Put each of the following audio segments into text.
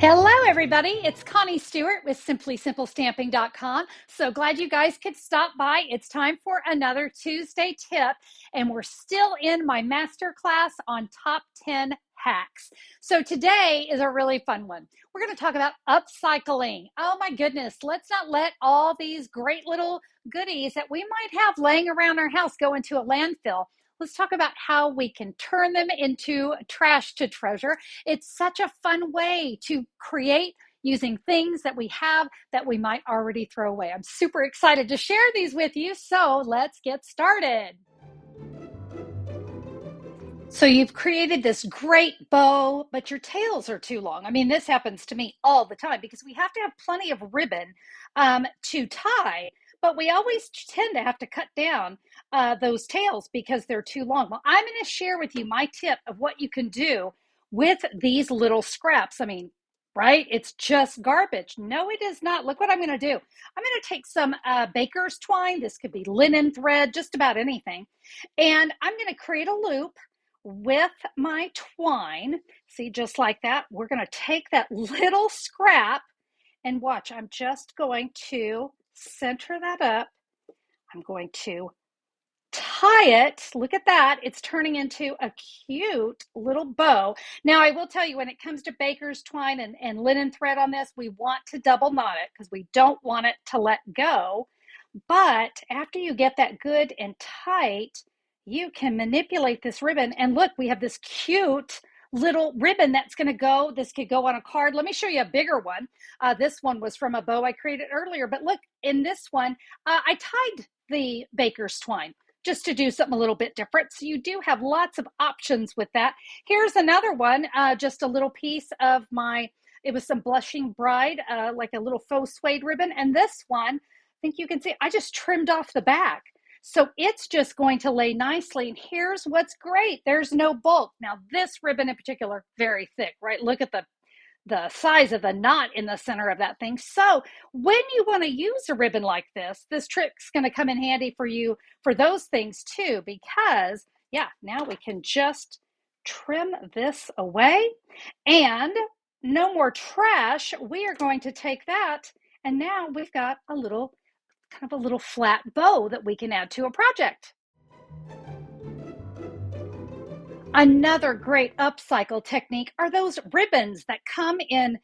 Hello, everybody. It's Connie Stewart with SimplySimpleStamping.com. So glad you guys could stop by. It's time for another Tuesday tip, and we're still in my masterclass on top 10 hacks. So today is a really fun one. We're going to talk about upcycling. Oh my goodness, let's not let all these great little goodies that we might have laying around our house go into a landfill. Let's talk about how we can turn them into trash to treasure. It's such a fun way to create using things that we have that we might already throw away. I'm super excited to share these with you, so let's get started. So you've created this great bow, but your tails are too long. I mean, this happens to me all the time because we have to have plenty of ribbon to tie, but we always tend to have to cut down those tails because they're too long. Well, I'm going to share with you my tip of what you can do with these little scraps. I mean, right? It's just garbage. No, it is not. Look what I'm going to do. I'm going to take some baker's twine. This could be linen thread, just about anything. And I'm going to create a loop with my twine. See, just like that. We're going to take that little scrap and watch. I'm just going to center that up. I'm going to tie it. Look at that. It's turning into a cute little bow. Now, I will tell you, when it comes to baker's twine and linen thread on this, we want to double knot it because we don't want it to let go. But after you get that good and tight, you can manipulate this ribbon. And look, we have this cute little ribbon that's going to go. This could go on a card. Let me show you a bigger one. This one was from a bow I created earlier. But look, in this one, I tied the baker's twine just to do something a little bit different. So you do have lots of options with that. Here's another one, just a little piece of it was some blushing bride, like a little faux suede ribbon. And this one, I think you can see, I just trimmed off the back. So it's just going to lay nicely. And here's what's great. There's no bulk. Now this ribbon in particular, very thick, right? Look at the size of the knot in the center of that thing. So when you want to use a ribbon like this trick's going to come in handy for you for those things too, because yeah, now we can just trim this away and no more trash. We are going to take that and now we've got a little flat bow that we can add to a project. Another great upcycle technique are those ribbons that come in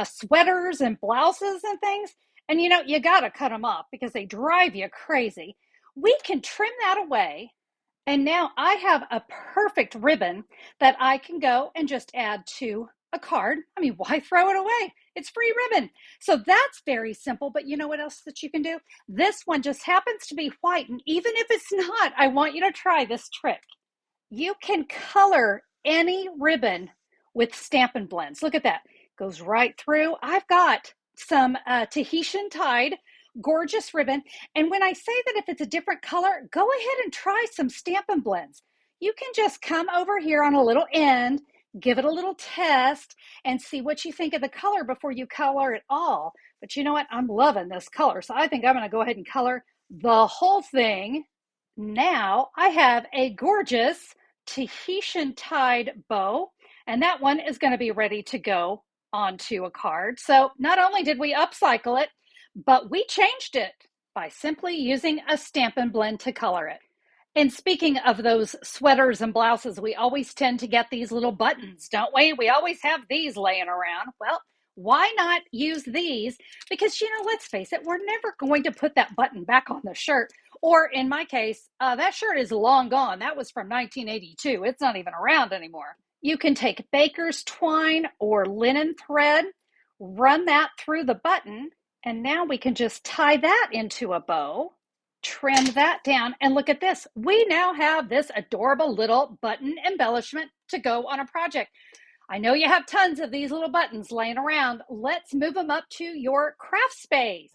sweaters and blouses and things. And you got to cut them off because they drive you crazy. We can trim that away. And now I have a perfect ribbon that I can go and just add to a card. I mean, why throw it away? It's free ribbon. So that's very simple. But you know what else that you can do? This one just happens to be white. And even if it's not, I want you to try this trick. You can color any ribbon with Stampin' Blends. Look at that. Goes right through. I've got some Tahitian tied gorgeous ribbon. And when I say that if it's a different color, go ahead and try some Stampin' Blends. You can just come over here on a little end, give it a little test, and see what you think of the color before you color it all. But you know what? I'm loving this color. So I think I'm going to go ahead and color the whole thing. Now I have a gorgeous Tahitian tied bow, and that one is going to be ready to go onto a card. So not only did we upcycle it, but we changed it by simply using a Stampin' Blend to color it. And speaking of those sweaters and blouses, we always tend to get these little buttons, don't we? We always have these laying around. Well, why not use these? Because, let's face it, we're never going to put that button back on the shirt. Or in my case, that shirt is long gone. That was from 1982. It's not even around anymore. You can take baker's twine or linen thread, run that through the button, and now we can just tie that into a bow, trim that down, and look at this. We now have this adorable little button embellishment to go on a project. I know you have tons of these little buttons laying around. Let's move them up to your craft space.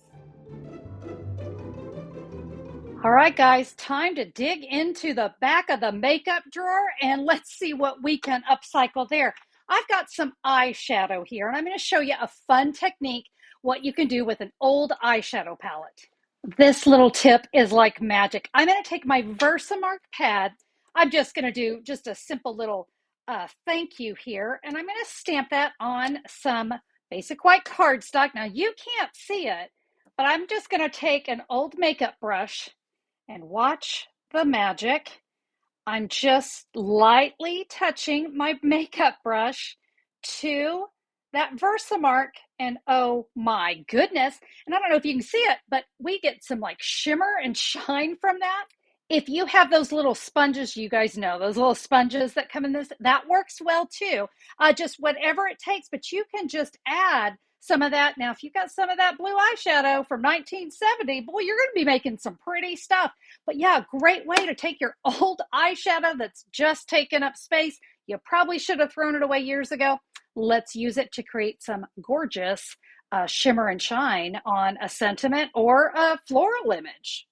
All right, guys, time to dig into the back of the makeup drawer and let's see what we can upcycle there. I've got some eyeshadow here, and I'm going to show you a fun technique, what you can do with an old eyeshadow palette. This little tip is like magic. I'm going to take my Versamark pad. I'm just going to do just a simple little thank you here, and I'm going to stamp that on some basic white cardstock. Now you can't see it, but I'm just going to take an old makeup brush and watch the magic. I'm just lightly touching my makeup brush to that Versamark, and oh my goodness, and I don't know if you can see it, but we get some like shimmer and shine from that. If you have those little sponges, you guys know those little sponges that come in this, that works well too. Just whatever it takes, but you can just add some of that. Now, if you've got some of that blue eyeshadow from 1970, boy, you're going to be making some pretty stuff. But yeah, great way to take your old eyeshadow that's just taken up space. You probably should have thrown it away years ago. Let's use it to create some gorgeous shimmer and shine on a sentiment or a floral image.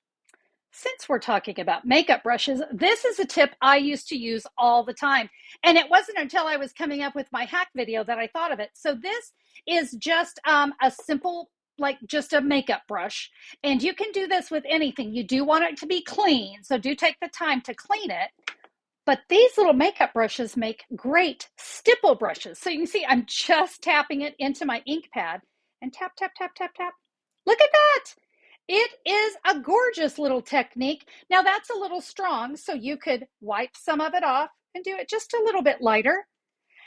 Since we're talking about makeup brushes, this is a tip I used to use all the time. And it wasn't until I was coming up with my hack video that I thought of it. So this is just a simple, like just a makeup brush. And you can do this with anything. You do want it to be clean, so do take the time to clean it. But these little makeup brushes make great stipple brushes. So you can see I'm just tapping it into my ink pad and tap, tap, tap, tap, tap. Look at that. It is a gorgeous little technique. Now that's a little strong, so you could wipe some of it off and do it just a little bit lighter.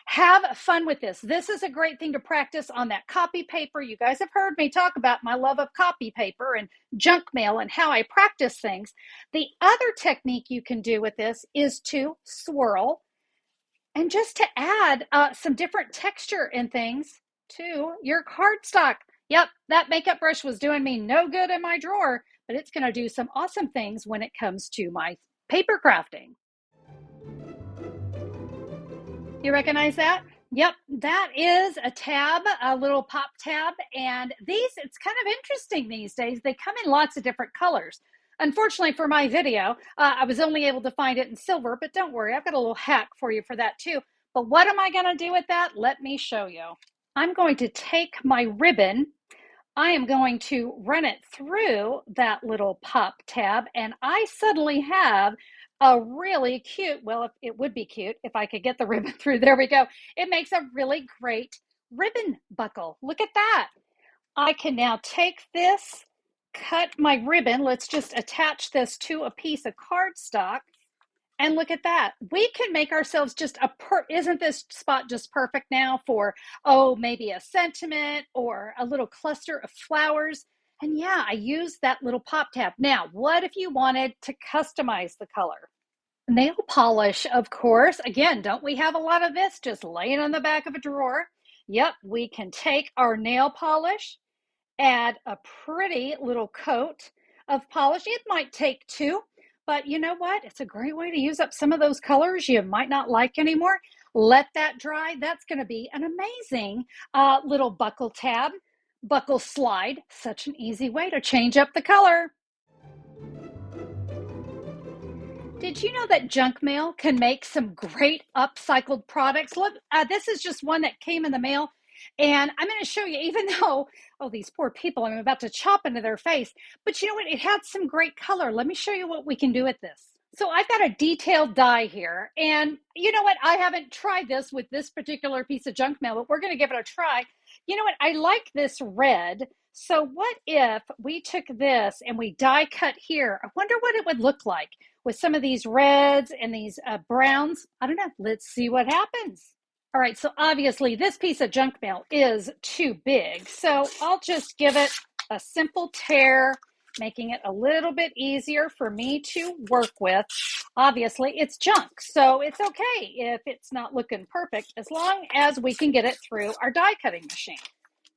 Have fun with this. This is a great thing to practice on that copy paper. You guys have heard me talk about my love of copy paper and junk mail and how I practice things. The other technique you can do with this is to swirl and just to add some different texture and things to your cardstock. Yep, that makeup brush was doing me no good in my drawer, but it's going to do some awesome things when it comes to my paper crafting. You recognize that? Yep, that is a tab, a little pop tab. And these, it's kind of interesting these days. They come in lots of different colors. Unfortunately for my video, I was only able to find it in silver, but don't worry, I've got a little hack for you for that too. But what am I going to do with that? Let me show you. I'm going to take my ribbon. I am going to run it through that little pop tab, and I suddenly have a really cute, well, it would be cute if I could get the ribbon through. There we go. It makes a really great ribbon buckle. Look at that. I can now take this, cut my ribbon. Let's just attach this to a piece of cardstock. And look at that. We can make ourselves just isn't this spot just perfect now for, oh, maybe a sentiment or a little cluster of flowers. And yeah, I used that little pop tab. Now, what if you wanted to customize the color? Nail polish, of course. Again, don't we have a lot of this just laying on the back of a drawer? Yep, we can take our nail polish, add a pretty little coat of polish. It might take two, but you know what? It's a great way to use up some of those colors you might not like anymore. Let that dry. That's going to be an amazing little buckle tab, buckle slide. Such an easy way to change up the color. Did you know that junk mail can make some great upcycled products? Look, this is just one that came in the mail. And I'm going to show you, even though, oh, these poor people, I'm about to chop into their face. But you know what? It had some great color. Let me show you what we can do with this. So I've got a detailed die here. And you know what? I haven't tried this with this particular piece of junk mail, but we're going to give it a try. You know what? I like this red. So what if we took this and we die cut here? I wonder what it would look like with some of these reds and these browns. I don't know. Let's see what happens. All right, so obviously this piece of junk mail is too big. So I'll just give it a simple tear, making it a little bit easier for me to work with. Obviously it's junk, so it's okay if it's not looking perfect as long as we can get it through our die cutting machine.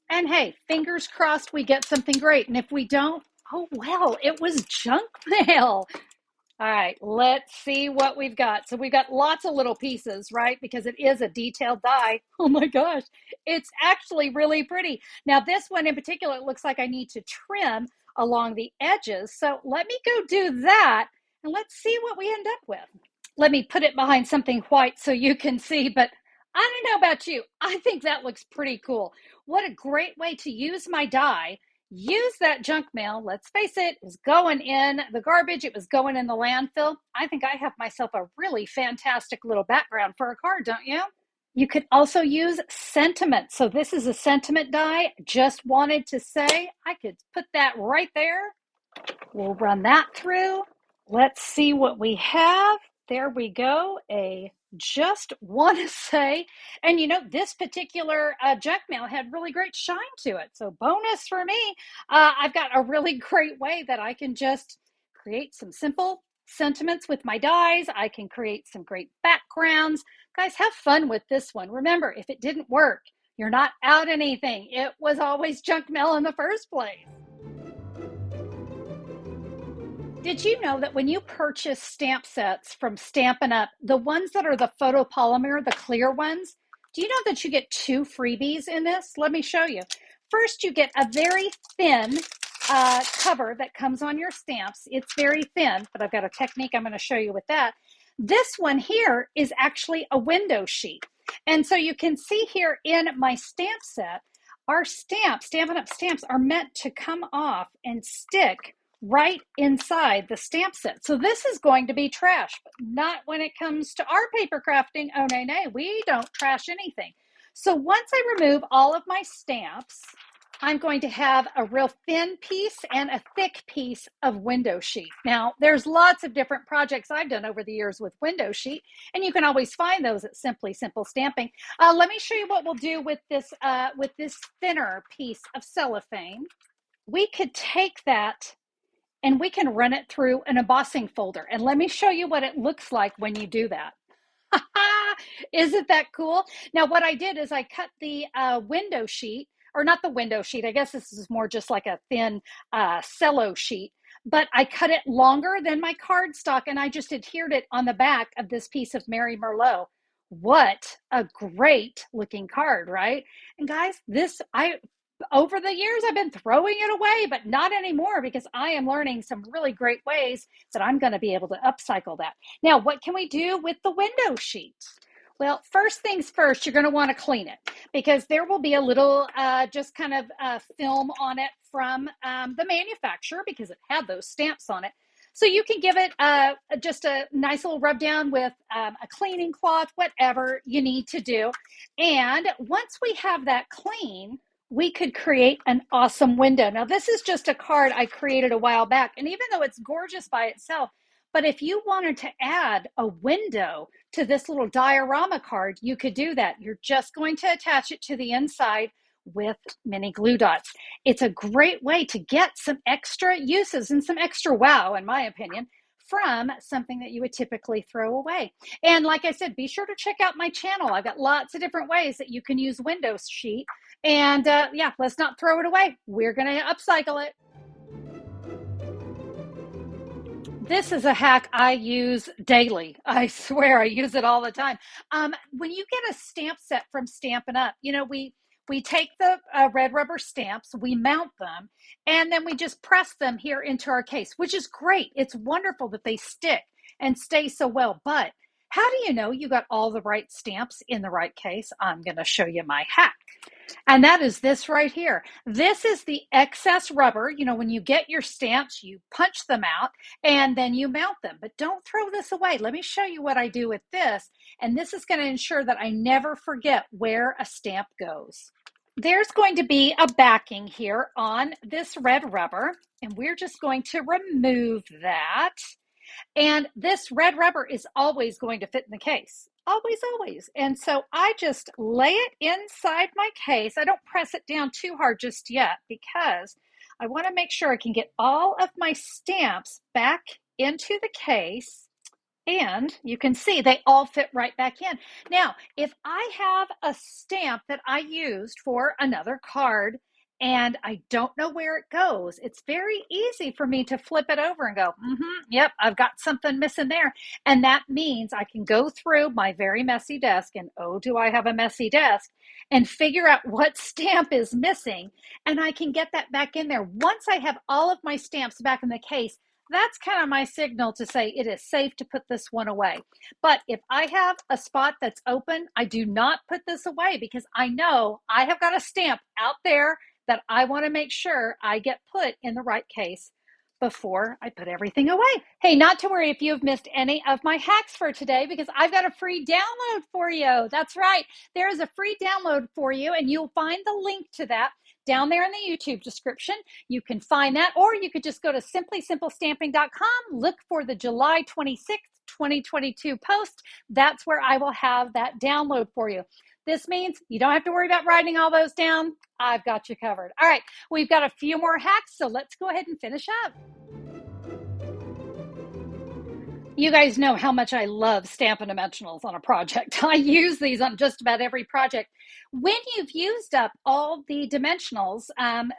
And hey, fingers crossed we get something great. And if we don't, oh well, it was junk mail. All right, let's see what we've got. So we've got lots of little pieces, right? Because it is a detailed die. Oh my gosh, it's actually really pretty. Now this one in particular, it looks like I need to trim along the edges. So let me go do that and let's see what we end up with. Let me put it behind something white so you can see, but I don't know about you. I think that looks pretty cool. What a great way to use my die. Use that junk mail. Let's face it, it was going in the garbage. It was going in the landfill. I think I have myself a really fantastic little background for a card, don't you? You could also use sentiment. So this is a sentiment die. Just wanted to say I could put that right there. We'll run that through. Let's see what we have. There we go. A just want to say, and you know, this particular junk mail had really great shine to it. So bonus for me. I've got a really great way that I can just create some simple sentiments with my dies. I can create some great backgrounds. Guys, have fun with this one. Remember, if it didn't work, you're not out anything. It was always junk mail in the first place. Did you know that when you purchase stamp sets from Stampin' Up, the ones that are the photopolymer, the clear ones, do you know that you get 2 freebies in this? Let me show you. First, you get a very thin cover that comes on your stamps. It's very thin, but I've got a technique I'm going to show you with that. This one here is actually a window sheet. And so you can see here in my stamp set, our stamps, Stampin' Up stamps, are meant to come off and stick right inside the stamp set. So this is going to be trash, but not when it comes to our paper crafting. Oh, nay, we don't trash anything. So once I remove all of my stamps, I'm going to have a real thin piece and a thick piece of window sheet. Now, there's lots of different projects I've done over the years with window sheet, and you can always find those at Simply Simple Stamping. Let me show you what we'll do with this thinner piece of cellophane. We could take that and we can run it through an embossing folder. And let me show you what it looks like when you do that. Isn't that cool? Now, what I did is I cut the window sheet, or not the window sheet. I guess this is more just like a thin cello sheet, but I cut it longer than my cardstock and I just adhered it on the back of this piece of Mary Merlot. What a great looking card, right? And guys, over the years, I've been throwing it away, but not anymore because I am learning some really great ways that I'm going to be able to upcycle that. Now, what can we do with the window sheet? Well, first things first, you're going to want to clean it because there will be a little just kind of film on it from the manufacturer because it had those stamps on it. So you can give it just a nice little rub down with a cleaning cloth, whatever you need to do. And once we have that clean, we could create an awesome window. Now, this is just a card I created a while back, and even though it's gorgeous by itself, but if you wanted to add a window to this little diorama card, you could do that. You're just going to attach it to the inside with mini glue dots. It's a great way to get some extra uses and some extra wow, in my opinion, from something that you would typically throw away. And like I said, be sure to check out my channel. I've got lots of different ways that you can use window sheet. And yeah, let's not throw it away. We're going to upcycle it. This is a hack I use daily. I swear I use it all the time. When you get a stamp set from Stampin' Up, you know, we take the red rubber stamps, we mount them, and then we just press them here into our case, which is great. It's wonderful that they stick and stay so well. But how do you know you got all the right stamps in the right case? I'm going to show you my hack. And that is this right here. This is the excess rubber. You know, when you get your stamps, you punch them out and then you mount them. But don't throw this away. Let me show you what I do with this. And this is going to ensure that I never forget where a stamp goes. There's going to be a backing here on this red rubber, and we're just going to remove that. And this red rubber is always going to fit in the case. Always, always. And so I just lay it inside my case. I don't press it down too hard just yet because I want to make sure I can get all of my stamps back into the case. And you can see they all fit right back in. Now, if I have a stamp that I used for another card and I don't know where it goes, it's very easy for me to flip it over and go, yep, I've got something missing there. And that means I can go through my very messy desk, and oh, do I have a messy desk, and figure out what stamp is missing. And I can get that back in there. Once I have all of my stamps back in the case, that's kind of my signal to say it is safe to put this one away. But if I have a spot that's open, I do not put this away because I know I have got a stamp out there that I want to make sure I get put in the right case before I put everything away. Hey, not to worry if you've missed any of my hacks for today, because I've got a free download for you. That's right. There is a free download for you, and you'll find the link to that down there in the YouTube description. You can find that, or you could just go to simplysimplestamping.com, look for the July 26th, 2022 post. That's where I will have that download for you. This means you don't have to worry about writing all those down. I've got you covered. All right, we've got a few more hacks, so let's go ahead and finish up. You guys know how much I love Stampin' Dimensionals on a project. I use these on just about every project. When you've used up all the dimensionals,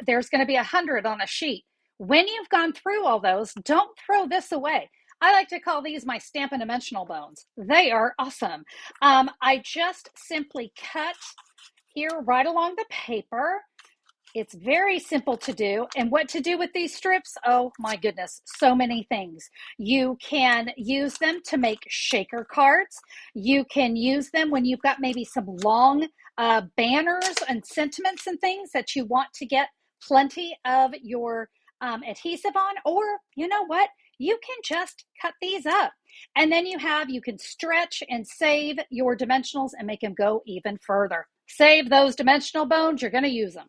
there's going to be 100 on a sheet. When you've gone through all those, don't throw this away. I like to call these my Stampin' Dimensional bones. They are awesome. I just simply cut here right along the paper. It's very simple to do. And what to do with these strips? Oh my goodness, so many things. You can use them to make shaker cards. You can use them when you've got maybe some long banners and sentiments and things that you want to get plenty of your adhesive on. Or you know what? You can just cut these up. And then you can stretch and save your dimensionals and make them go even further. Save those dimensional bones, you're going to use them.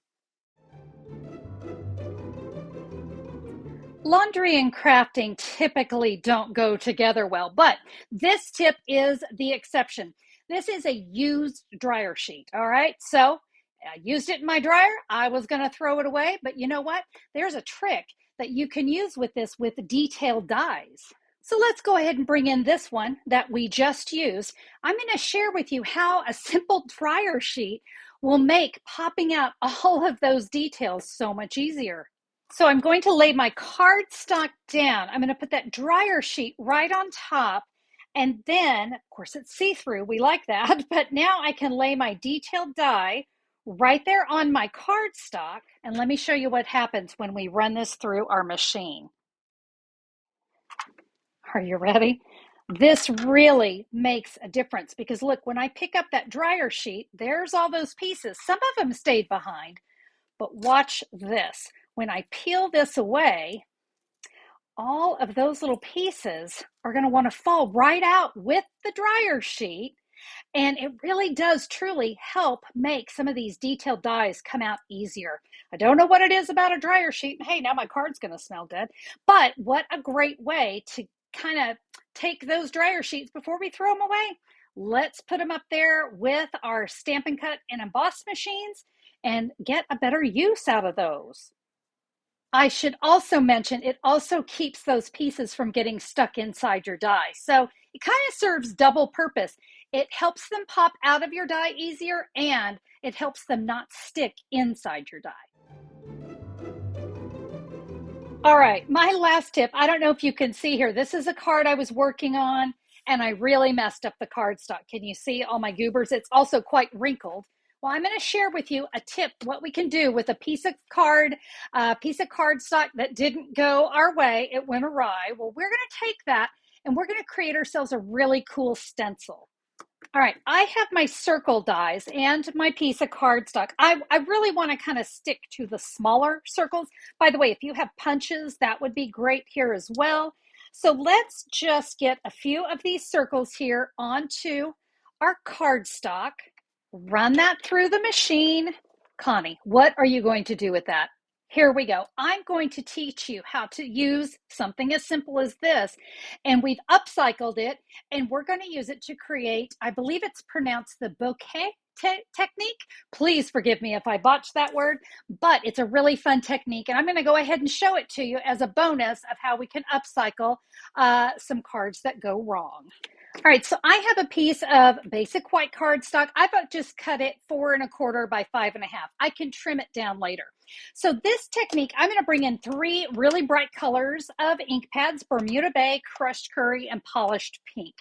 Laundry and crafting typically don't go together well, but this tip is the exception. This is a used dryer sheet, all right? So I used it in my dryer. I was going to throw it away, but you know what? There's a trick that you can use with this with detailed dies. So let's go ahead and bring in this one that we just used. I'm going to share with you how a simple dryer sheet will make popping out all of those details so much easier. So I'm going to lay my cardstock down. I'm going to put that dryer sheet right on top. And then, of course, it's see-through. We like that. But now I can lay my detailed die right there on my cardstock. And let me show you what happens when we run this through our machine. Are you ready? This really makes a difference because look, when I pick up that dryer sheet, there's all those pieces. Some of them stayed behind, but watch this. When I peel this away, all of those little pieces are going to want to fall right out with the dryer sheet. And it really does truly help make some of these detailed dies come out easier. I don't know what it is about a dryer sheet. Hey, now my card's going to smell good. But what a great way to kind of take those dryer sheets before we throw them away. Let's put them up there with our Stampin' Cut and Emboss machines and get a better use out of those. I should also mention it also keeps those pieces from getting stuck inside your die. So it kind of serves double purpose. It helps them pop out of your die easier, and it helps them not stick inside your die. All right, my last tip. I don't know if you can see here. This is a card I was working on, and I really messed up the cardstock. Can you see all my goobers? It's also quite wrinkled. Well, I'm going to share with you a tip, what we can do with a piece of cardstock that didn't go our way. It went awry. Well, we're going to take that and we're going to create ourselves a really cool stencil. All right, I have my circle dies and my piece of cardstock. I really want to kind of stick to the smaller circles. By the way, if you have punches, that would be great here as well. So let's just get a few of these circles here onto our cardstock. Run that through the machine. Connie, what are you going to do with that? Here we go. I'm going to teach you how to use something as simple as this. And we've upcycled it, and we're going to use it to create, I believe it's pronounced the Bouquet Technique. Please forgive me if I botched that word, but it's a really fun technique. And I'm going to go ahead and show it to you as a bonus of how we can upcycle some cards that go wrong. All right, so I have a piece of basic white cardstock. I've just cut it 4 1/4 by 5 1/2. I can trim it down later. So this technique, I'm going to bring in 3 really bright colors of ink pads: Bermuda Bay, Crushed Curry, and Polished Pink.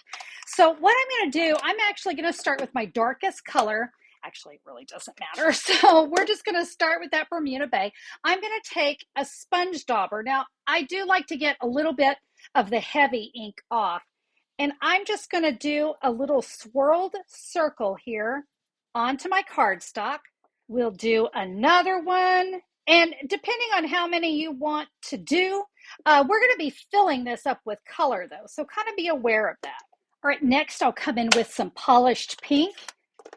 So what I'm going to do, I'm actually going to start with my darkest color. Actually, it really doesn't matter. So we're just going to start with that Bermuda Bay. I'm going to take a sponge dauber. Now, I do like to get a little bit of the heavy ink off. And I'm just going to do a little swirled circle here onto my cardstock. We'll do another one. And depending on how many you want to do, We're going to be filling this up with color though, so kind of be aware of that. All right, next I'll come in with some polished pink,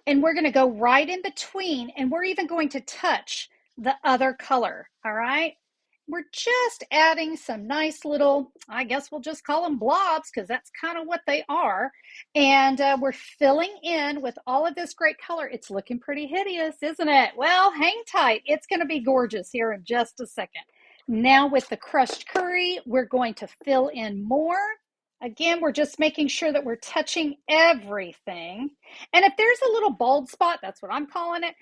and we're going to go right in between, and we're even going to touch the other color. All right, we're just adding some nice little, I guess we'll just call them blobs, because that's kind of what they are. And we're filling in with all of this great color. It's looking pretty hideous, isn't it? Well, hang tight, it's going to be gorgeous here in just a second. Now with the crushed curry, we're going to fill in more. Again, we're just making sure that we're touching everything. And if there's a little bald spot, that's what I'm calling it,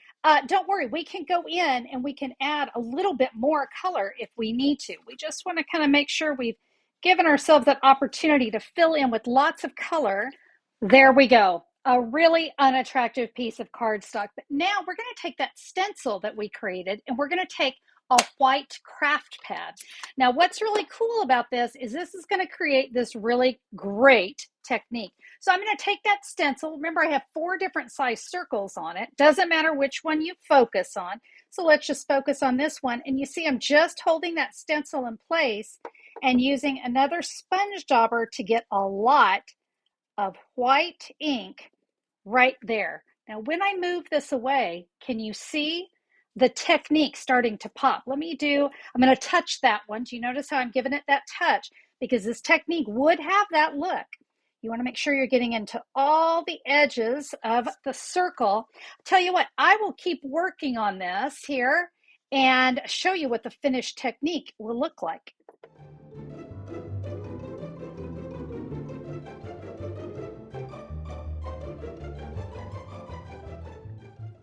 don't worry, we can go in and we can add a little bit more color if we need to. We just want to kind of make sure we've given ourselves that opportunity to fill in with lots of color. There we go. A really unattractive piece of cardstock. But now we're going to take that stencil that we created and we're going to take a white craft pad. Now, what's really cool about this is going to create this really great technique. So I'm going to take that stencil. Remember, I have 4 different size circles on it. Doesn't matter which one you focus on. So let's just focus on this one. And you see, I'm just holding that stencil in place and using another sponge dauber to get a lot of white ink right there. Now, when I move this away, can you see the technique starting to pop? I'm going to touch that one. Do you notice how I'm giving it that touch? Because this technique would have that look. You want to make sure you're getting into all the edges of the circle. Tell you what, I will keep working on this here and show you what the finished technique will look like.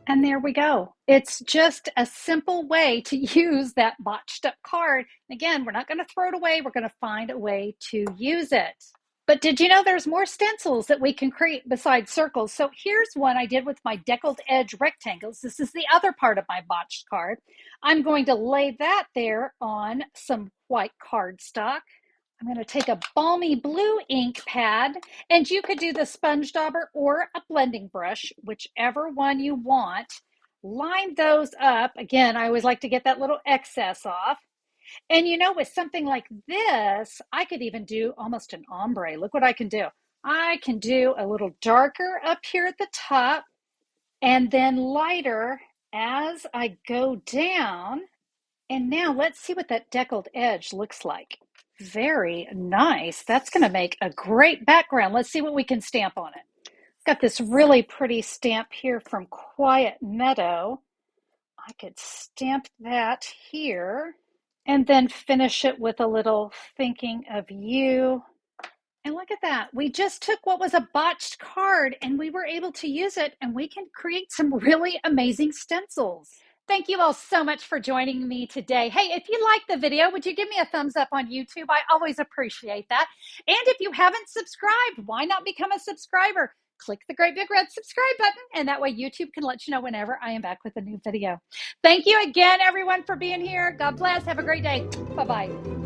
And there we go. It's just a simple way to use that botched up card. Again, we're not going to throw it away. We're going to find a way to use it. But did you know there's more stencils that we can create besides circles? So here's one I did with my deckled edge rectangles. This is the other part of my botched card. I'm going to lay that there on some white cardstock. I'm going to take a balmy blue ink pad, and you could do the sponge dauber or a blending brush, whichever one you want. Line those up. Again, I always like to get that little excess off. And you know, with something like this, I could even do almost an ombre. Look what I can do. I can do a little darker up here at the top and then lighter as I go down. And now let's see what that deckled edge looks like. Very nice. That's going to make a great background. Let's see what we can stamp on it. Got this really pretty stamp here from Quiet Meadow. I could stamp that here and then finish it with a little thinking of you. And look at that. We just took what was a botched card and we were able to use it, and we can create some really amazing stencils. Thank you all so much for joining me today. Hey, if you liked the video, would you give me a thumbs up on YouTube? I always appreciate that. And if you haven't subscribed, why not become a subscriber? Click the great big red subscribe button, and that way YouTube can let you know whenever I am back with a new video. Thank you again, everyone, for being here. God bless. Have a great day. Bye-bye.